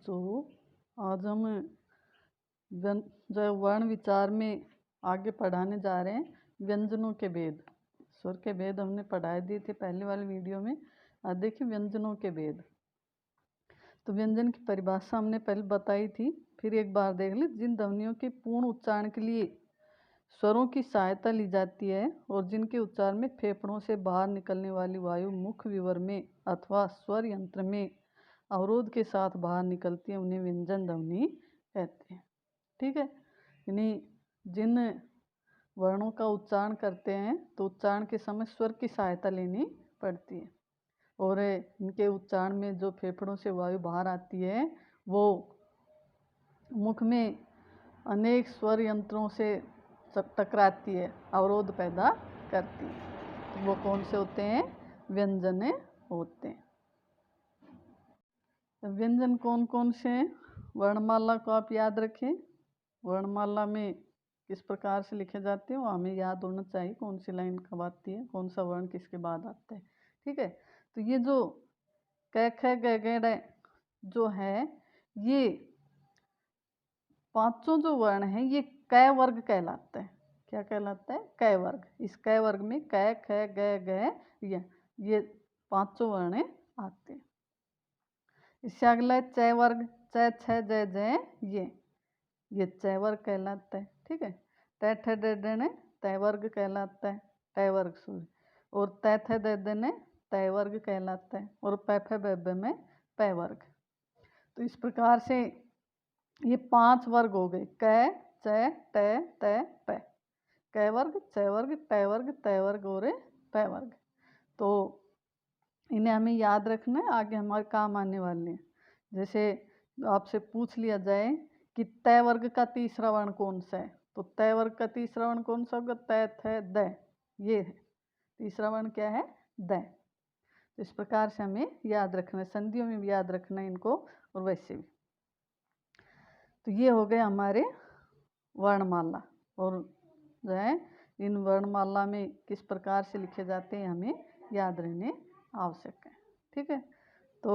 बच्चों, आज हम जो वर्ण विचार में आगे पढ़ाने जा रहे हैं व्यंजनों के भेद। स्वर के भेद हमने पढ़ाए दिए थे पहले वाले वीडियो में। आज देखिए व्यंजनों के भेद। तो व्यंजन की परिभाषा हमने पहले बताई थी, फिर एक बार देख ली। जिन ध्वनियों के पूर्ण उच्चारण के लिए स्वरों की सहायता ली जाती है और जिनके उच्चारण में फेफड़ों से बाहर निकलने वाली वायु मुख्य विवर में अथवा स्वर यंत्र में अवरोध के साथ बाहर निकलती है, उन्हें व्यंजन ध्वनि कहते हैं। ठीक है, यानी जिन वर्णों का उच्चारण करते हैं तो उच्चारण के समय स्वर की सहायता लेनी पड़ती है और इनके उच्चारण में जो फेफड़ों से वायु बाहर आती है वो मुख में अनेक स्वर यंत्रों से टकराती है, अवरोध पैदा करती है। तो वो कौन से होते हैं? व्यंजन होते हैं। व्यंजन कौन कौन से हैं? वर्णमाला को आप याद रखें। वर्णमाला में किस प्रकार से लिखे जाते हैं वो हमें याद होना चाहिए, कौन सी लाइन कब आती है, कौन सा वर्ण किसके बाद आता है। ठीक है, तो ये जो क ख ग घ ड़ जो है, ये पांचों जो वर्ण हैं ये क वर्ग कहलाता है। क्या कहलाता है? क वर्ग। इस क वर्ग में क ख ग घ ये पांचों वर्ण आते हैं। इससे अगला है च वर्ग, च छ ज ज ये च वर्ग कहलाता है। ठीक है, ट ठ ड ड त वर्ग कहलाता है, ट वर्ग सूर्य। और त थ द द त वर्ग कहलाता है और प फ ब ब में प वर्ग। तो इस प्रकार से ये पांच वर्ग हो गए, क च ट त प। क वर्ग, च वर्ग, ट वर्ग, त वर्ग और प वर्ग। तो इन्हें हमें याद रखना है, आगे हमारे काम आने वाले हैं। जैसे आपसे पूछ लिया जाए कि त वर्ग का तीसरा वर्ण कौन सा है, तो त वर्ग का तीसरा वर्ण कौन सा होगा? त थ द, ये है तीसरा वर्ण। क्या है? द। तो इस प्रकार से हमें याद रखना है, संधियों में भी याद रखना है इनको और वैसे भी। तो ये हो गए हमारे वर्णमाला, और जो है इन वर्णमाला में किस प्रकार से लिखे जाते हैं हमें याद रहने आवश्यक है। ठीक है, तो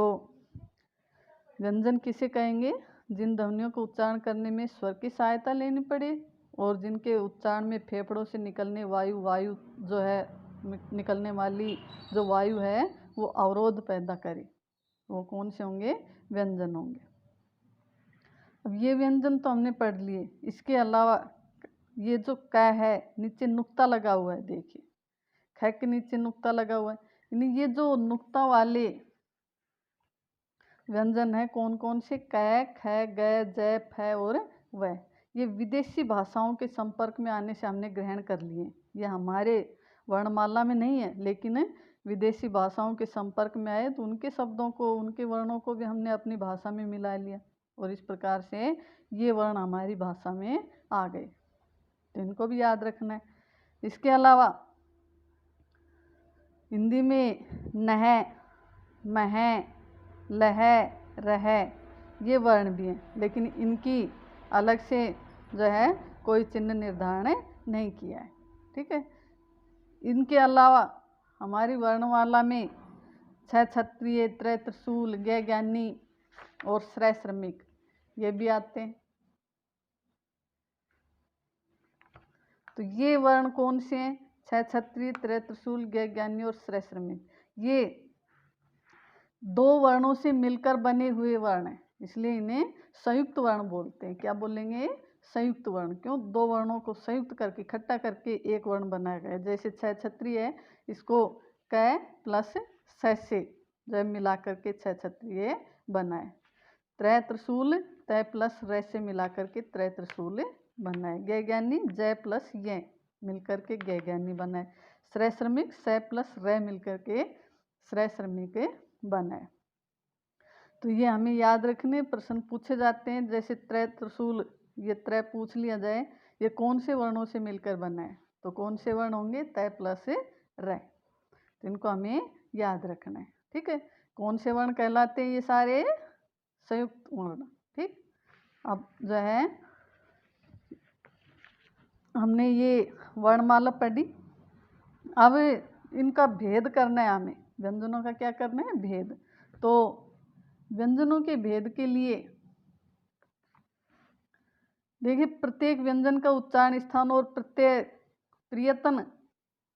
व्यंजन किसे कहेंगे? जिन ध्वनियों को उच्चारण करने में स्वर की सहायता लेनी पड़े और जिनके उच्चारण में फेफड़ों से निकलने वायु जो है, निकलने वाली जो वायु है वो अवरोध पैदा करे, वो कौन से होंगे? व्यंजन होंगे। अब ये व्यंजन तो हमने पढ़ लिए। इसके अलावा ये जो क है, नीचे नुक्ता लगा हुआ है, देखिए ख के नीचे नुक्ता लगा हुआ है, यानी ये जो नुक्ता वाले व्यंजन है कौन कौन से? क ख ग ज फ और व। ये विदेशी भाषाओं के संपर्क में आने से हमने ग्रहण कर लिए। ये हमारे वर्णमाला में नहीं है, लेकिन विदेशी भाषाओं के संपर्क में आए तो उनके शब्दों को, उनके वर्णों को भी हमने अपनी भाषा में मिला लिया और इस प्रकार से ये वर्ण हमारी भाषा में आ गए। तो इनको भी याद रखना है। इसके अलावा हिंदी में नह, मह, लह, रह ये वर्ण भी हैं, लेकिन इनकी अलग से जो है कोई चिन्ह निर्धारण नहीं किया है। ठीक है, इनके अलावा हमारी वर्णमाला में छ क्षत्रिय, त्र त्रिशूल, ज्ञ ज्ञानी और श्रय श्रमिक ये भी आते हैं। तो ये वर्ण कौन से हैं? छ क्षत्रिय, त्र त्रिशूल, ज्ञ ज्ञानी और श्रय श्रमिक। ये दो वर्णों से मिलकर बने हुए वर्ण हैं, इसलिए इन्हें संयुक्त वर्ण बोलते हैं। क्या बोलेंगे? संयुक्त वर्ण। क्यों? दो वर्णों को संयुक्त करके, इकट्ठा करके एक वर्ण बनाया गया। जैसे छ क्षत्रिय है, इसको क प्लस स से जब मिला करके छ क्षत्रिय बनाए। त्र त्रिशूल त प्लस र से मिला करके त्र त्रिशूल बनाए। ज्ञ ज्ञानी ज प्लस य मिलकर के ज्ञ ज्ञानी बनाए। श्रय श्रमिक स प्लस र मिलकर के श्रय श्रमिक बनाए। तो ये हमें याद रखने, प्रश्न पूछे जाते हैं। जैसे त्र त्रिशूल, ये त्र पूछ लिया जाए ये कौन से वर्णों से मिलकर बना है, तो कौन से वर्ण होंगे? त प्लस र। तो इनको हमें याद रखना है। ठीक है, कौन से वर्ण कहलाते हैं? ये सारे संयुक्त वर्ण। ठीक, अब जो है हमने ये वर्णमाला पढ़ी, अब इनका भेद करना है हमें। व्यंजनों का क्या करना है? भेद। तो व्यंजनों के भेद के लिए देखिए प्रत्येक व्यंजन का उच्चारण स्थान और प्रत्येक प्रियतन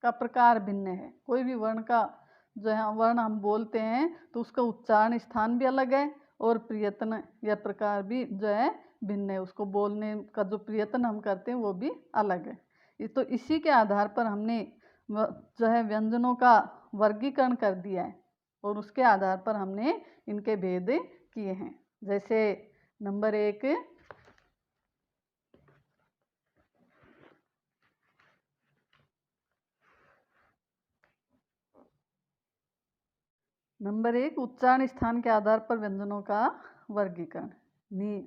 का प्रकार भिन्न है। कोई भी वर्ण का जो है वर्ण हम बोलते हैं तो उसका उच्चारण स्थान भी अलग है और प्रियतन या प्रकार भी जो है भिन्न है। उसको बोलने का जो प्रयत्न हम करते हैं वो भी अलग है। तो इसी के आधार पर हमने जो है व्यंजनों का वर्गीकरण कर दिया है और उसके आधार पर हमने इनके भेद किए हैं। जैसे नंबर 1 उच्चारण स्थान के आधार पर व्यंजनों का वर्गीकरण।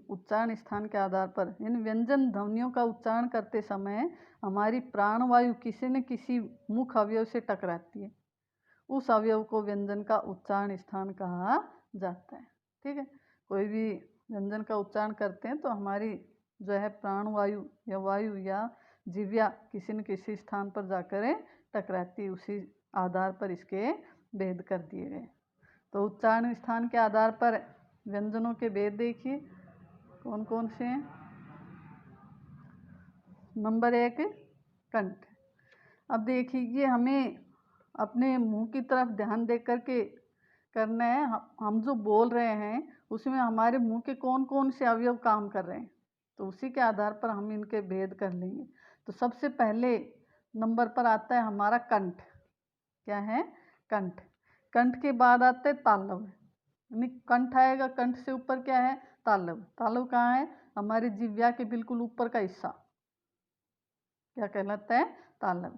उच्चारण स्थान के आधार पर इन व्यंजन ध्वनियों का उच्चारण करते समय हमारी प्राणवायु किसी न किसी मुख अवयव से टकराती है। उस अवयव को व्यंजन का उच्चारण स्थान कहा जाता है। ठीक है, कोई भी व्यंजन का उच्चारण करते हैं तो हमारी जो है प्राणवायु या वायु या जीव्या किसी न किसी स्थान पर जाकर टकराती है। उसी आधार पर इसके भेद कर दिए गए। तो उच्चारण स्थान के आधार पर व्यंजनों के भेद देखिए कौन कौन से हैं। नंबर 1 कंठ। अब देखिए ये हमें अपने मुंह की तरफ ध्यान दे करके करना है। हम जो बोल रहे हैं उसमें हमारे मुंह के कौन कौन से अवयव काम कर रहे हैं, तो उसी के आधार पर हम इनके भेद कर लेंगे। तो सबसे पहले नंबर पर आता है हमारा कंठ। क्या है? कंठ। कंठ के बाद आता है तालव। यानी कंठ आएगा, कंठ से ऊपर क्या है? तालव। तालव कहाँ है? हमारी जिह्वा के बिल्कुल ऊपर का हिस्सा। क्या कहलाता है? तालव।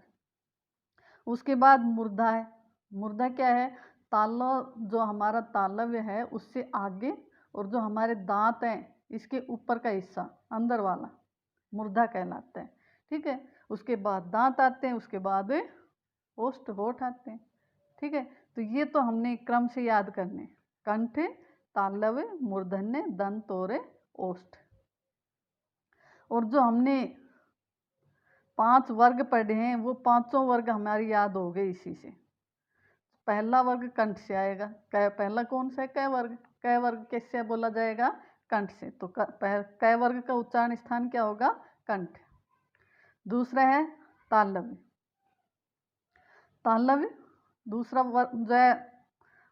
उसके बाद मूर्धा है। मूर्धा क्या है? तालव, जो हमारा तालव्य है उससे आगे और जो हमारे दांत हैं इसके ऊपर का हिस्सा अंदर वाला मूर्धा कहलाता है। ठीक है, उसके बाद दांत आते हैं, उसके बाद ओष्ठ होठ आते हैं। ठीक है, तो ये तो हमने क्रम से याद करने, कंठ, तालव्य, मूर्धन्य, दंत और ओष्ठ। और जो हमने 5 वर्ग पढ़े हैं वो पांचों वर्ग हमारी याद हो गए इसी से। पहला वर्ग कंठ से आएगा। पहला कौन सा है? क वर्ग। क वर्ग कैसे बोला जाएगा? कंठ से। तो क वर्ग का उच्चारण स्थान क्या होगा? कंठ। दूसरा है तालव्य। तालव्य दूसरा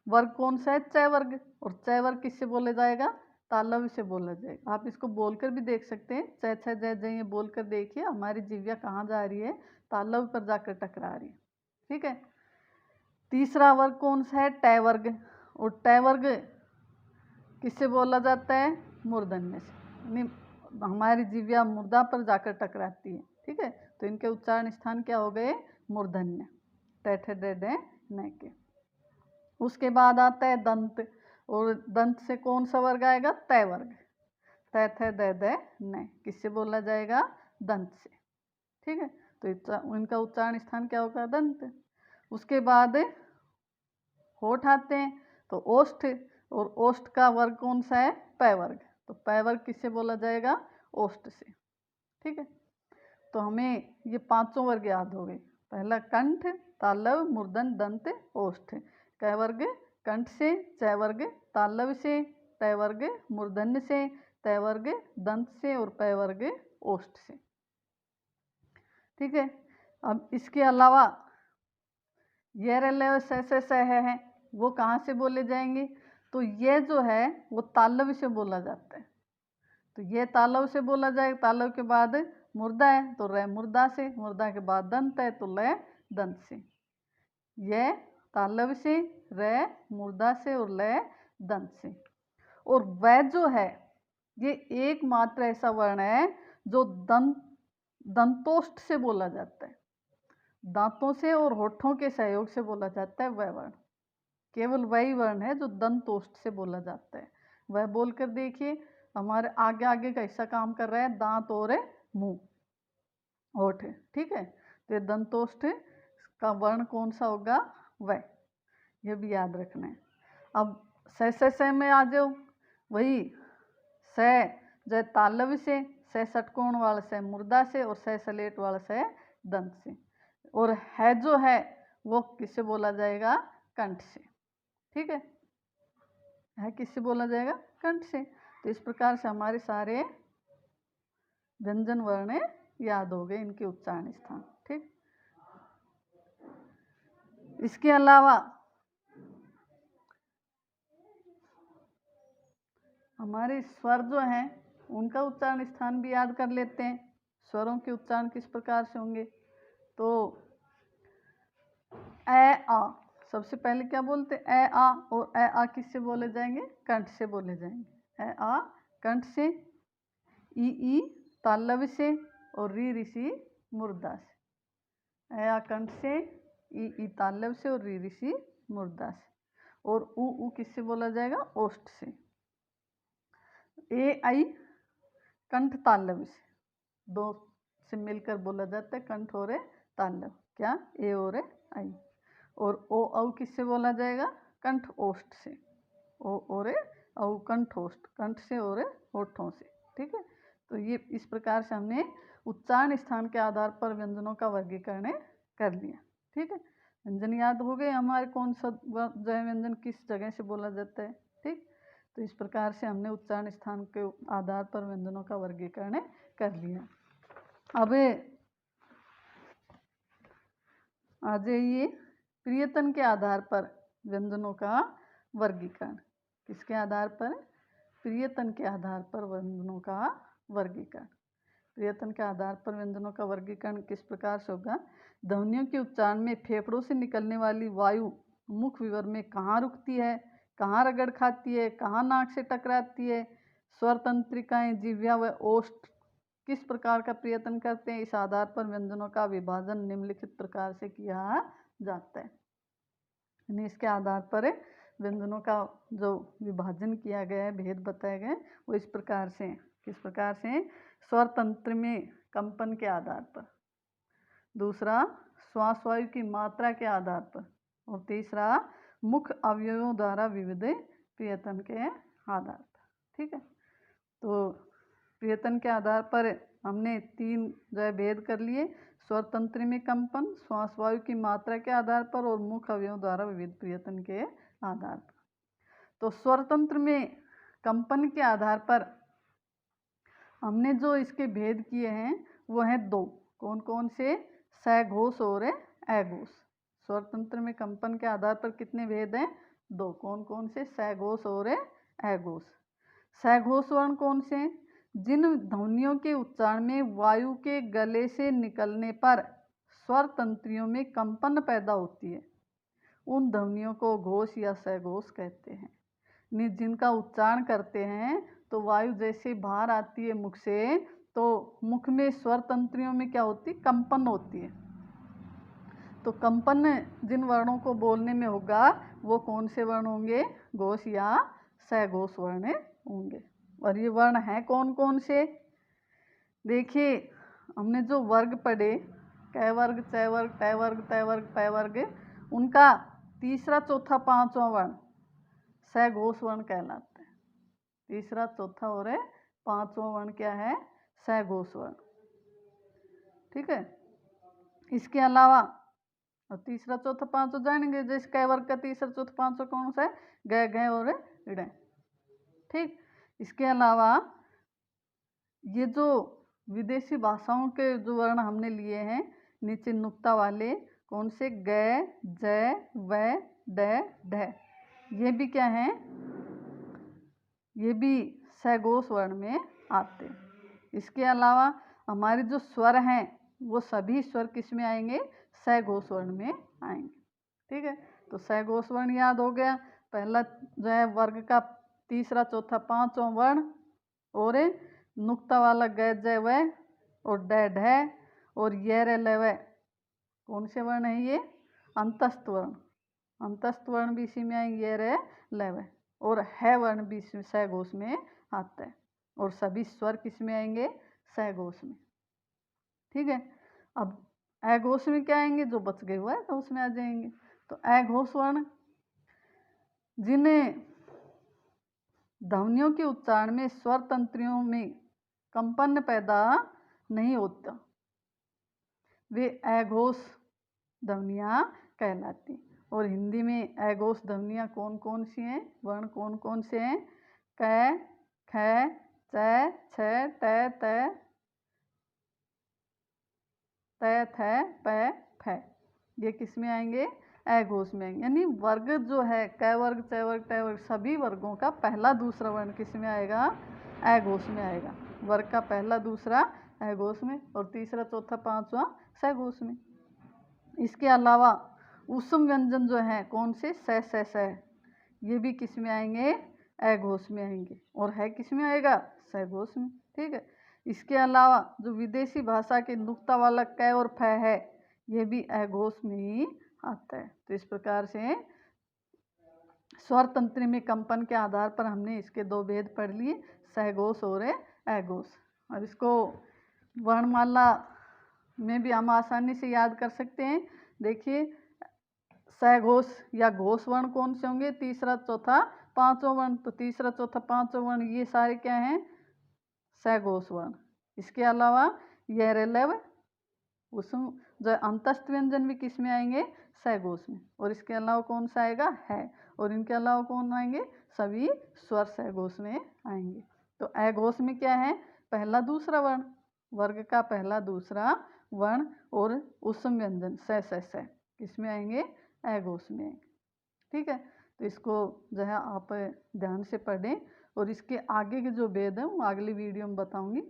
वर्ग कौन सा है? च वर्ग। और च वर्ग किससे बोला जाएगा? तालव्य से बोला जाएगा। आप इसको बोलकर भी देख सकते हैं, च छ ज ज, ये बोलकर देखिए हमारी जिह्वा कहाँ जा रही है? तालव्य पर जाकर टकरा रही है। ठीक है, तीसरा वर्ग कौन सा है? ट वर्ग। और ट वर्ग किससे बोला जाता है? मूर्धन्य से। यानी हमारी जिह्वा मूर्धा पर जाकर टकराती है। ठीक है, तो इनके उच्चारण स्थान क्या हो गए? मूर्धन्य। ट ठ ड ढ न के। उसके बाद आता है दंत। और दंत से कौन सा वर्ग आएगा? त वर्ग। त थ द द न किससे बोला जाएगा? दंत से। ठीक है, तो इनका उच्चारण स्थान क्या होगा? दंत। उसके बाद होठ आते हैं, तो ओष्ठ। और ओष्ठ का वर्ग कौन सा है? प वर्ग। तो प वर्ग किससे बोला जाएगा? ओष्ठ से। ठीक है, तो हमें ये पांचों वर्ग याद हो गए। पहला कंठ, तालव, मूर्धन, दंत, ओष्ठ। क वर्ग कंठ से, च वर्ग तालव से, ट वर्ग मूर्धन्य से, त वर्ग दंत से और प वर्ग ओष्ठ से। ठीक है, अब इसके अलावा ये रले से है वो कहाँ से बोले जाएंगे? तो ये जो है वो तालव्य से बोला जाता है। तो ये तालव से बोला जाएगा। तालव के बाद मूर्धा है तो र मूर्धा से, मूर्धा के बाद दंत है तो ल दंत से। ये तालव से, र मूर्धा से और ल दंत से। और वह जो है ये एकमात्र ऐसा वर्ण है जो दंतोष्ठ से बोला जाता है। दांतों से और होठों के सहयोग से बोला जाता है वह वर्ण। केवल वही वर्ण है जो दंतोष्ठ से बोला जाता है। वह बोलकर देखिए, हमारे आगे आगे का हिस्सा काम कर रहा है दांत और मुंह, होठ। ठीक है, तो दंतोष्ठ का वर्ण कौन सा होगा? वह। यह भी याद रखना है। अब स में आ जाओ। वही स जो तालव्य से, स षटकोण वाला से मूर्धा से और स सलेट वाला से दंत से। और है जो है वो किससे बोला जाएगा? कंठ से। ठीक है किससे बोला जाएगा? कंठ से। तो इस प्रकार से हमारे सारे व्यंजन वर्ण याद हो गए, इनके उच्चारण स्थान। ठीक, इसके अलावा हमारे स्वर जो हैं उनका उच्चारण स्थान भी याद कर लेते हैं। स्वरों के उच्चारण किस प्रकार से होंगे, तो ए आ, सबसे पहले क्या बोलते हैं, ए आ, और ए आ किससे बोले जाएंगे, कंठ से बोले जाएंगे। ए आ कंठ से, ई तालव्य से, और री ऋषि मूर्धा से। ए आ कंठ से, ई तालव्य से, और री ऋषि मूर्धा से। और उ किससे बोला जाएगा, ओष्ठ से। ए आई कंठ तालव्य से, दो से मिलकर बोला जाता है, कंठ और तालव्य, क्या, ए और आई। और ओ औ किससे बोला जाएगा, कंठ ओष्ठ से। ओ और औ कंठ ओष्ठ, कंठ से और होठों से। ठीक है, तो ये इस प्रकार से हमने उच्चारण स्थान के आधार पर व्यंजनों का वर्गीकरण कर लिया। ठीक है, व्यंजन याद हो गए हमारे, कौन सा जय व्यंजन किस जगह से बोला जाता है। ठीक, तो इस प्रकार से हमने उच्चारण स्थान के आधार पर व्यंजनों का वर्गीकरण कर लिया। अब आ जाइए प्रियतन के आधार पर व्यंजनों का वर्गीकरण। किसके आधार पर, प्रियतन के आधार पर व्यंजनों का वर्गीकरण। प्रियतन के आधार पर व्यंजनों का वर्गीकरण किस प्रकार से होगा, ध्वनियों के उच्चारण में फेफड़ों से निकलने वाली वायु मुख विवर में कहाँ रुकती है, कहाँ रगड़ खाती है, कहाँ नाक से टकराती है, स्वर तंत्रिकाएं, जिह्वा व ओष्ठ किस प्रकार का प्रयत्न करते हैं। इस आधार पर व्यंजनों का विभाजन निम्नलिखित प्रकार से किया जाता है। यानी इसके आधार पर व्यंजनों का जो विभाजन किया गया है, भेद बताए गए, वो इस प्रकार से, किस प्रकार से, स्वर तंत्र में कंपन के आधार पर, दूसरा श्वास वायु की मात्रा के आधार पर, और तीसरा मुख्य अवयवों द्वारा विविध प्रयत्न के आधार पर। ठीक है, तो प्रयत्न के आधार पर हमने 3 जो है भेद कर लिए, स्वर तंत्र में कंपन, श्वास वायु की मात्रा के आधार पर, और मुख्य अवयवों द्वारा विविध प्रयत्न के आधार पर। तो स्वर तंत्र में कंपन के आधार पर हमने जो इसके भेद किए हैं वो हैं 2, कौन कौन से, सघोष और अघोष। स्वर तंत्र में कंपन के आधार पर कितने भेद हैं, 2, कौन कौन से, सघोष और अघोष। सघोष वर्ण कौन से, जिन ध्वनियों के उच्चारण में वायु के गले से निकलने पर स्वर तंत्रियों में कंपन पैदा होती है, उन ध्वनियों को घोष या सघोष कहते हैं। जिनका उच्चारण करते हैं तो वायु जैसे बाहर आती है मुख से, तो मुख में स्वर तंत्रियों में क्या होती, कंपन होती है। तो कंपन जिन वर्णों को बोलने में होगा वो कौन से वर्ण होंगे, घोष या सघोष वर्ण होंगे। और ये वर्ण हैं कौन कौन से, देखिए हमने जो वर्ग पढ़े, क वर्ग, च वर्ग, ट वर्ग, त वर्ग, प वर्ग, उनका तीसरा चौथा पांचवा वर्ण सघोष वर्ण कहलाता है। तीसरा चौथा और पांचवा वर्ण क्या है, सघोष वर्ण। ठीक है, इसके अलावा और तीसरा चौथा पांचवा जानेंगे, जैसे क वर्ग का तीसरा चौथा पांचवा कौन सा है, ग, घ और ड़। ठीक, इसके अलावा ये जो विदेशी भाषाओं के जो वर्ण हमने लिए हैं नीचे नुक्ता वाले, कौन से, ग, ज, व, ड, ढ, ये भी क्या हैं, ये भी सघोष वर्ण में आते हैं। इसके अलावा हमारे जो स्वर हैं वो सभी स्वर किस में आएंगे, सघोष वर्ण में आएंगे। ठीक है, तो सघोष वर्ण याद हो गया। पहला जो है वर्ग का तीसरा चौथा पांचवा वर्ण, और नुक्ता वाला ग, ज, व, और ड, ढ, और य, र, ल, व, कौन से वर्ण है ये, अंतस्थ वर्ण। अंतस्थ वर्ण भी इसी में आएंगे, य, र, ल, व, और है वर्ण भी इसमें सघोष में आता है। और सभी स्वर किस में आएंगे, सघोष में। ठीक है, अब अघोष में क्या आएंगे, जो बच गए हुआ है तो उसमें आ जाएंगे। तो अघोष वर्ण जिन्हें ध्वनियों के उच्चारण में स्वर तंत्रियों में कंपन पैदा नहीं होता, वे अघोष ध्वनियाँ कहलाती। और हिंदी में अघोष ध्वनियाँ कौन कौन सी हैं, वर्ण कौन कौन से हैं, क, ख, च, छ, ट, त, तै थे पै फै, ये किस में आएंगे? ए घोष में आएंगे। यानी वर्ग जो है कै वर्ग, चै वर्ग, टै वर्ग, सभी वर्गों का पहला दूसरा वर्ण किस में आएगा? ए घोष में आएगा। वर्ग का पहला दूसरा ए घोष में और तीसरा चौथा पांचवा स घोष में। इसके अलावा उसम व्यंजन जो है कौन से? स, ये भी किस में आएंगे? ए घोष में आएंगे। और है किस में आएगा? स घोष में। ठीक है। इसके अलावा जो विदेशी भाषा के नुक्ता वाला कै और फै है, ये भी ए घोष में ही आता है। तो इस प्रकार से स्वर तंत्र में कंपन के आधार पर हमने इसके दो भेद पढ़ लिए, सहघोष और अघोष। अब इसको वर्णमाला में भी हम आसानी से याद कर सकते हैं। देखिए, सहघोष या घोष वर्ण कौन से होंगे? तीसरा चौथा पांचवा वर्ण। तो तीसरा चौथा पांचवा वर्ण ये सारे क्या हैं? सहघोष वर्ण। इसके अलावा यह रेलव उसम जो अंतस्थ व्यंजन भी किस में आएंगे? सहघोष में। और इसके अलावा कौन सा आएगा? है। और इनके अलावा कौन आएंगे? सभी स्वर सहघोष में आएंगे। तो अघोष में क्या है? पहला दूसरा वर्ण, वर्ग का पहला दूसरा वर्ण और उसम व्यंजन स किस में आएंगे? अघोष में आएंगे। ठीक है। तो इसको जो है आप ध्यान से पढ़ें और इसके आगे के जो भेद हैं वो अगली वीडियो में बताऊंगी।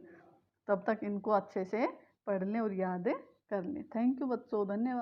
तब तक इनको अच्छे से पढ़ लें और याद कर लें। थैंक यू बच्चों, धन्यवाद।